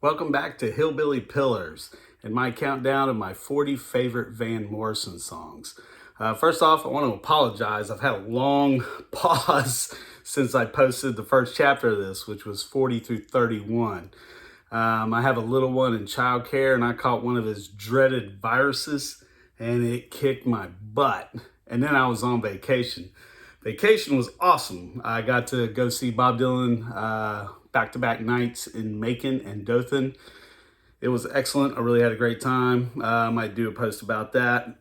Welcome back to Hillbilly Pillars and my countdown of my 40 favorite Van Morrison songs. First off, I want to apologize. I've had a long pause since I posted the first chapter of this, which was 40 through 31. I have a little one in childcare, and I caught one of his dreaded viruses, and it kicked my butt. And then I was on vacation. Vacation was awesome. I got to go see Bob Dylan back-to-back nights in Macon and Dothan. It was excellent. I really had a great time. I might do a post about that.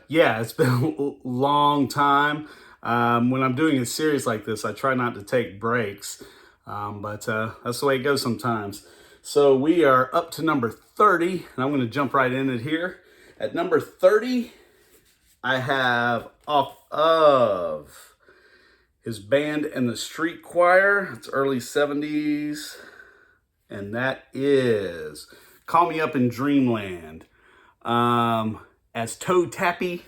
Yeah, it's been a long time. When I'm doing a series like this, I try not to take breaks. That's the way it goes sometimes. So we are up to number 30, and I'm going to jump right in it here. At number 30, I have Off Of his band and the street choir. It's early 70s. And that is Call Me Up in Dreamland. As toe tappy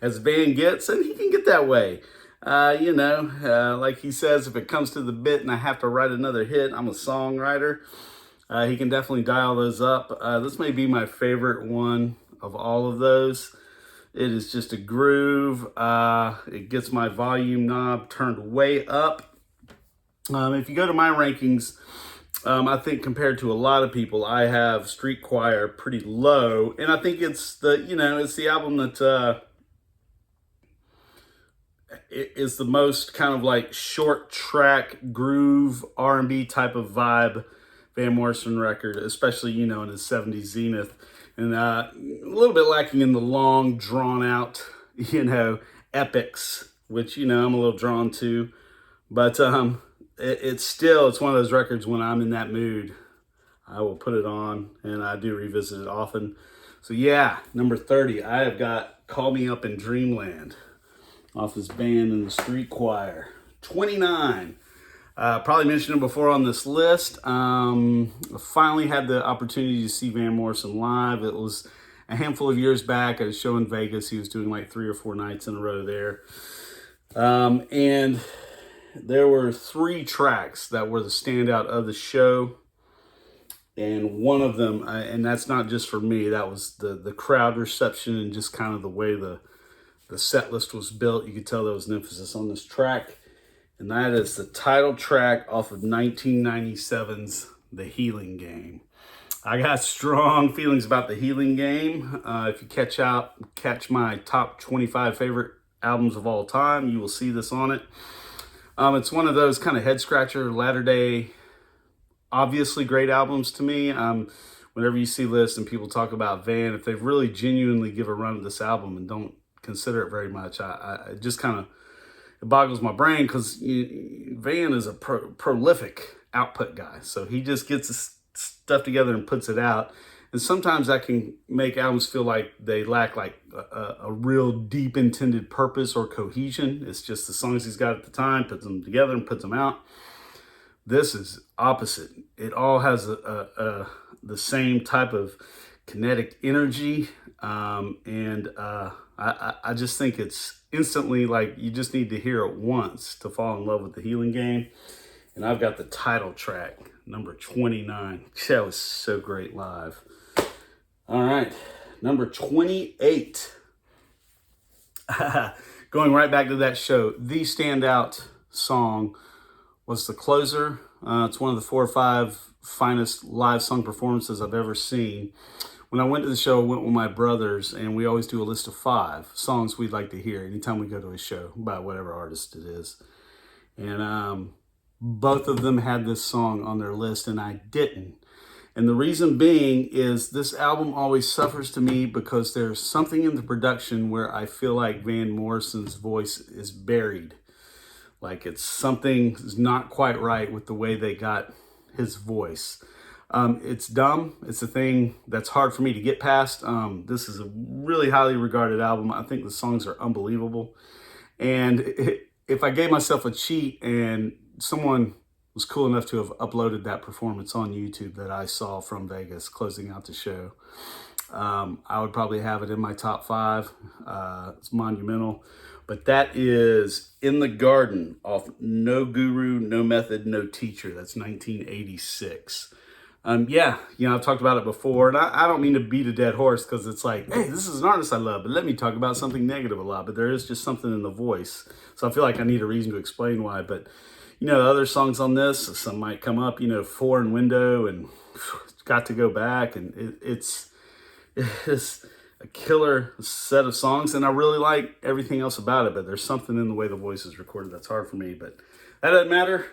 as Van gets, and he can get that way. Like he says, if it comes to the bit and I have to write another hit, I'm a songwriter. He can definitely dial those up. This may be my favorite one of all of those. It is just a groove. It gets my volume knob turned way up. If you go to my rankings, I think compared to a lot of people, I have Street Choir pretty low. And I think it's the album that is the most kind of like short track groove R&B type of vibe Van Morrison record, especially, in his 70s zenith. And a little bit lacking in the long, drawn-out, epics, which, I'm a little drawn to. But it's one of those records when I'm in that mood, I will put it on, and I do revisit it often. So yeah, number 30, I have got Call Me Up in Dreamland off his band and the street choir. 29. Probably mentioned it before on this list. I finally had the opportunity to see Van Morrison live. It was a handful of years back at a show in Vegas. He was doing like 3 or 4 nights in a row there. And there were 3 tracks that were the standout of the show. And one of them, and that's not just for me, that was the crowd reception and just kind of the way the set list was built. You could tell there was an emphasis on this track. And that is the title track off of 1997's The Healing Game. I got strong feelings about The Healing Game. If you catch my top 25 favorite albums of all time, you will see this on it. It's one of those kind of head scratcher, latter day, obviously great albums to me. Whenever you see lists and people talk about Van, if they really genuinely give a run at this album and don't consider it very much, I just kind of, it boggles my brain, because Van is a prolific output guy. So he just gets his stuff together and puts it out. And sometimes that can make albums feel like they lack like a real deep intended purpose or cohesion. It's just the songs he's got at the time, puts them together and puts them out. This is opposite. It all has the same type of kinetic energy. I just think it's instantly like you just need to hear it once to fall in love with The Healing Game. And I've got the title track, number 29. That was so great live. All right, number 28. Going right back to that show, the standout song was the closer. It's one of the 4 or 5 finest live song performances I've ever seen. When I went to the show, I went with my brothers, and we always do a list of 5 songs we'd like to hear anytime we go to a show by whatever artist it is. And both of them had this song on their list, and I didn't. And the reason being is this album always suffers to me because there's something in the production where I feel like Van Morrison's voice is buried. Like something is not quite right with the way they got his voice. It's dumb. It's a thing that's hard for me to get past. This is a really highly regarded album. I think the songs are unbelievable. And if I gave myself a cheat and someone was cool enough to have uploaded that performance on YouTube that I saw from Vegas closing out the show, I would probably have it in my top 5. It's monumental. But that is In the Garden off No Guru, No Method, No Teacher. That's 1986. Yeah, I've talked about it before, and I don't mean to beat a dead horse because it's like, hey, this is an artist I love, but let me talk about something negative a lot. But there is just something in the voice. So I feel like I need a reason to explain why. But, the other songs on this, some might come up, Foreign Window and Got to Go Back. And it's a killer set of songs, and I really like everything else about it. But there's something in the way the voice is recorded that's hard for me. But that doesn't matter.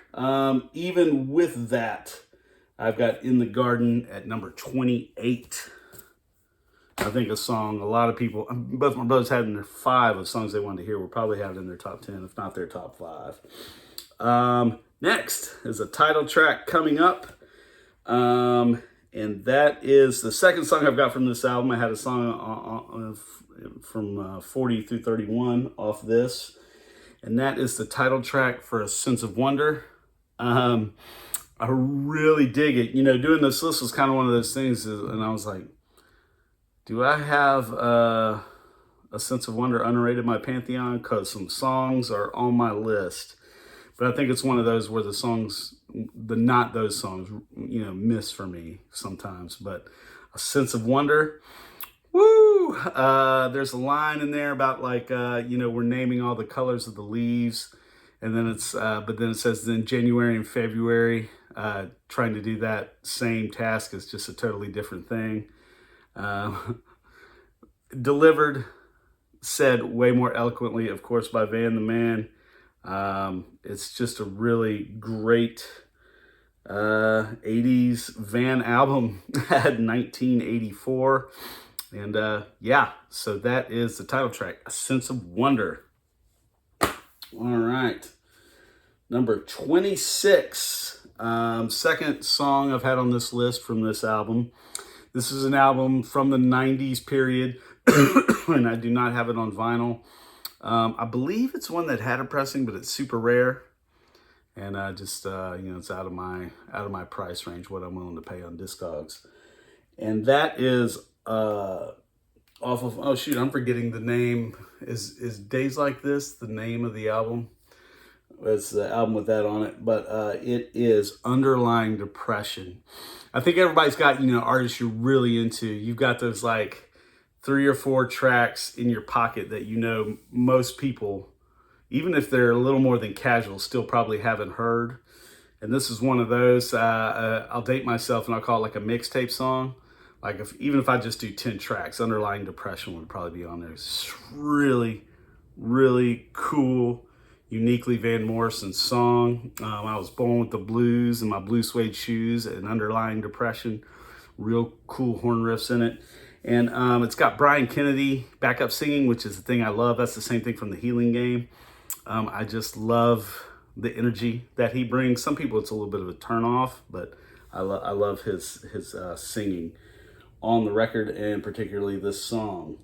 Even with that, I've got In the Garden at number 28. I think a song a lot of people, both my brothers had in their 5 of songs they wanted to hear, will probably have it in their top 10, if not their top 5. Next is a title track coming up. And that is the second song I've got from this album. I had a song from 40 through 31 off this. And that is the title track for A Sense of Wonder. I really dig it. Doing this list was kind of one of those things, and I was like, do I have A Sense of Wonder underrated in my pantheon? Because some songs are on my list. But I think it's one of those where not those songs, miss for me sometimes. But A Sense of Wonder, woo! There's a line in there about we're naming all the colors of the leaves. And then but then it says then January and February, trying to do that same task is just a totally different thing. Delivered, said way more eloquently, of course, by Van the Man. It's just a really great 80s Van album had 1984. And so that is the title track, A Sense of Wonder. All right. Number 26. Second song I've had on this list from this album. This is an album from the 90s period, and I do not have it on vinyl. I believe it's one that had a pressing, but it's super rare. And it's out of my price range, what I'm willing to pay on Discogs. And that is off of, oh shoot, I'm forgetting the name. Is Days Like This the name of the album? It's the album with that on it, but it is Underlying Depression. I think everybody's got, artists you're really into. You've got those like 3 or 4 tracks in your pocket that most people, even if they're a little more than casual, still probably haven't heard. And this is one of those. I'll date myself and I'll call it like a mixtape song. Like even if I just do 10 tracks, Underlying Depression would probably be on there. It's really, really cool, uniquely Van Morrison song. I was born with the blues and my blue suede shoes and Underlying Depression. Real cool horn riffs in it. And it's got Brian Kennedy backup singing, which is the thing I love. That's the same thing from The Healing Game. I just love the energy that he brings. Some people it's a little bit of a turn off, but I love his singing on the record, and particularly this song.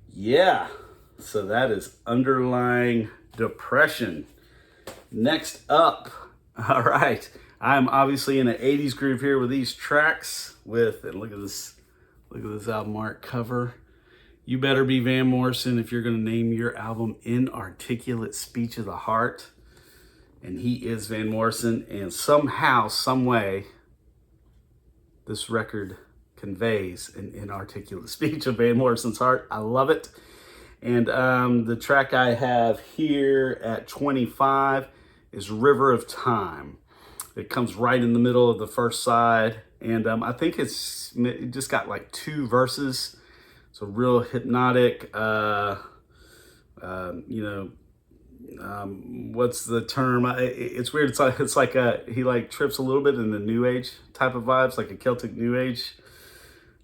Yeah, so that is Underlying Depression. Next up, all right, I'm obviously in an 80s groove here with these tracks and look at this album art cover. You better be Van Morrison if you're going to name your album Inarticulate Speech of the Heart. And he is Van Morrison, and somehow, some way, this record conveys an inarticulate speech of Van Morrison's heart. I love it. And the track I have here at 25 is River of Time. It comes right in the middle of the first side. And I think it just got like 2 verses. It's a real hypnotic, what's the term? It's weird. It's like he like trips a little bit in the new age type of vibes, like a Celtic new age.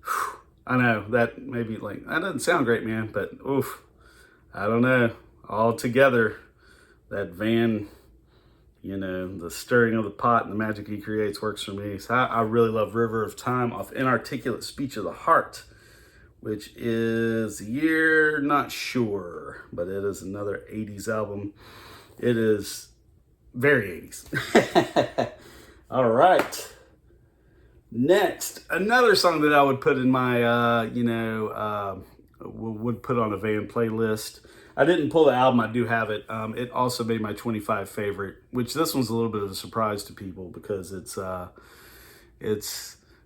Whew. I know that maybe that doesn't sound great, man, but oof, I don't know. All together, that Van, the stirring of the pot and the magic he creates works for me. So I really love River of Time off Inarticulate Speech of the Heart, which is year not sure, but it is another 80s album. It is very 80s. All right. Next, another song that I would put in my, would put on a Van playlist. I didn't pull the album. I do have it. It also made my 25 favorite, which this one's a little bit of a surprise to people because it's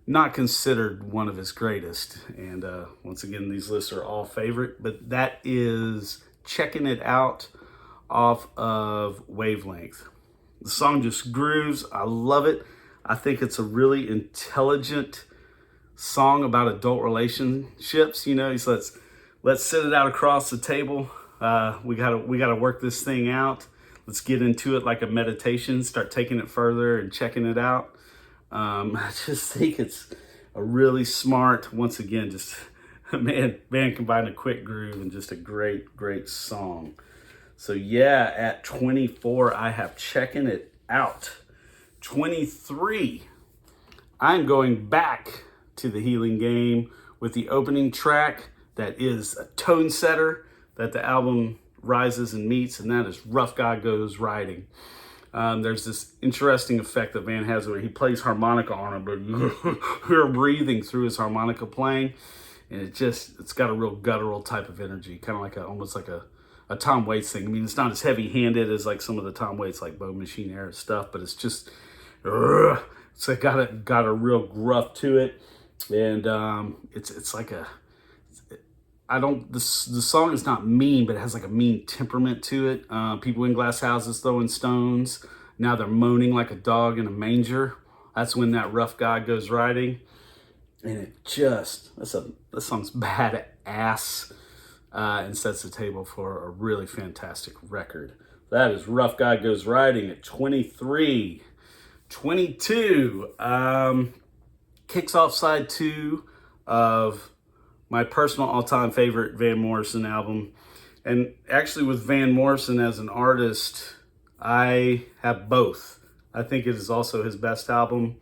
not considered one of his greatest. And once again, these lists are all favorite, but that is Checking It Out off of Wavelength. The song just grooves. I love it. I think it's a really intelligent song about adult relationships. You know, he says, let's sit it out across the table. We gotta work this thing out. Let's get into it like a meditation. Start taking it further and checking it out. I just think it's a really smart. Once again, just man combined a quick groove and just a great song. So yeah, at 24, I have Checking It Out. 23, I'm going back to the Healing Game with the opening track that is a tone setter that the album rises and meets, and that is Rough Guy Goes Riding. There's this interesting effect that Van has where he plays harmonica on it, but you're breathing through his harmonica playing, and it's got a real guttural type of energy, kind of like almost like a Tom Waits thing. I mean, it's not as heavy-handed as like some of the Tom Waits, like Bone Machine era stuff, but it's just, it's like got a real gruff to it, and it's like the song is not mean, but it has like a mean temperament to it. People in glass houses throwing stones. Now they're moaning like a dog in a manger. That's when that rough guy goes riding. And it just, that song's badass, and sets the table for a really fantastic record. That is Rough Guy Goes Riding at 23. 22, kicks off side 2 of my personal all-time favorite Van Morrison album. And actually with Van Morrison as an artist, I have both. I think it is also his best album.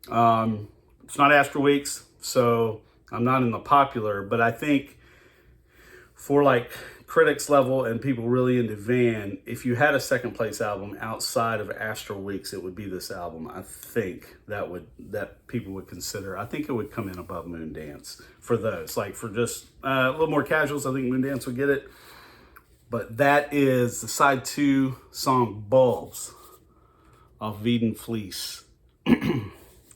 It's not Astral Weeks, so I'm not in the popular, but I think for like critics level and people really into Van, if you had a second place album outside of Astral Weeks, it would be this album. I think that people would consider. I think it would come in above Moondance for those. Like for just a little more casuals, I think Moondance would get it. But that is the side 2 song Bulbs off Veed Fleece.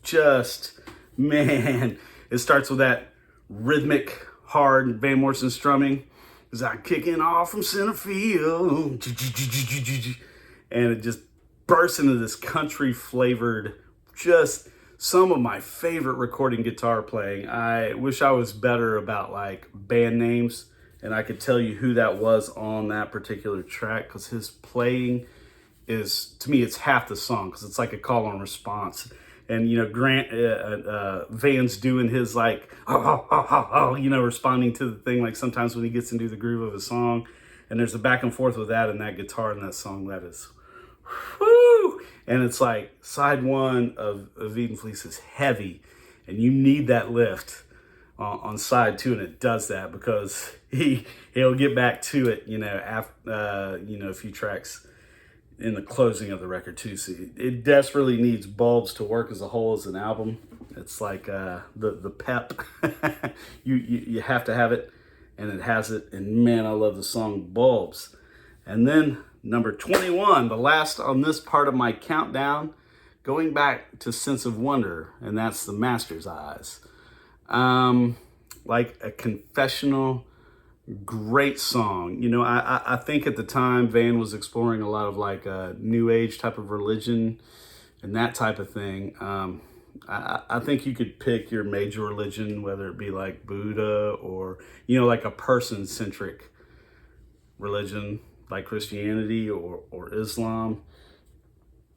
Just, man, it starts with that rhythmic, hard Van Morrison strumming. Cause I'm kicking off from center field, and it just bursts into this country flavored, just some of my favorite recording guitar playing. I wish I was better about like band names and I could tell you who that was on that particular track, because his playing is, to me, it's half the song, because it's like a call and response. And, you know, Van's doing his like, you know, responding to the thing, like sometimes when he gets into the groove of a song. And there's a back and forth with that and that guitar in that song that is, whoo! And it's like side 1 of Veed Fleece is heavy, and you need that lift on side 2, and it does that because he'll get back to it, you know, after, you know, a few tracks in the closing of the record too. So it desperately needs Bulbs to work as a whole as an album. It's like the pep. you have to have it, and it has it. And man, I love the song Bulbs. And then number 21, the last on this part of my countdown, going back to Sense of Wonder, and that's The Master's Eyes. Like a confessional, great song. You know, I think at the time Van was exploring a lot of like a new age type of religion and that type of thing. I think you could pick your major religion, whether it be like Buddha or, you know, like a person-centric religion like Christianity or Islam.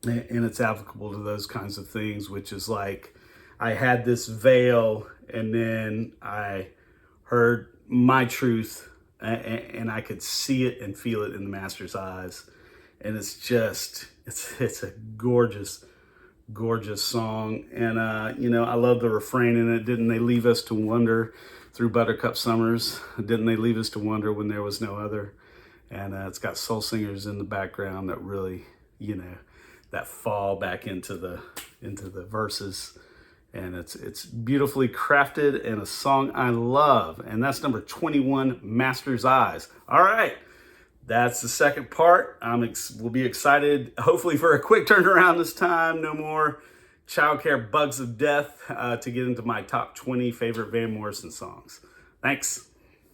And it's applicable to those kinds of things, which is like, I had this veil and then I heard my truth, and I could see it and feel it in the Master's eyes. And it's just, it's a gorgeous, gorgeous song. And, you know, I love the refrain in it. Didn't they leave us to wonder through buttercup summers? Didn't they leave us to wonder when there was no other? And it's got soul singers in the background that really, you know, that fall back into the verses. And it's beautifully crafted and a song I love. And that's number 21, Master's Eyes. All right, That's the second part. We'll be excited, hopefully, for a quick turnaround this time. No more childcare bugs of death to get into my top 20 favorite Van Morrison songs. Thanks.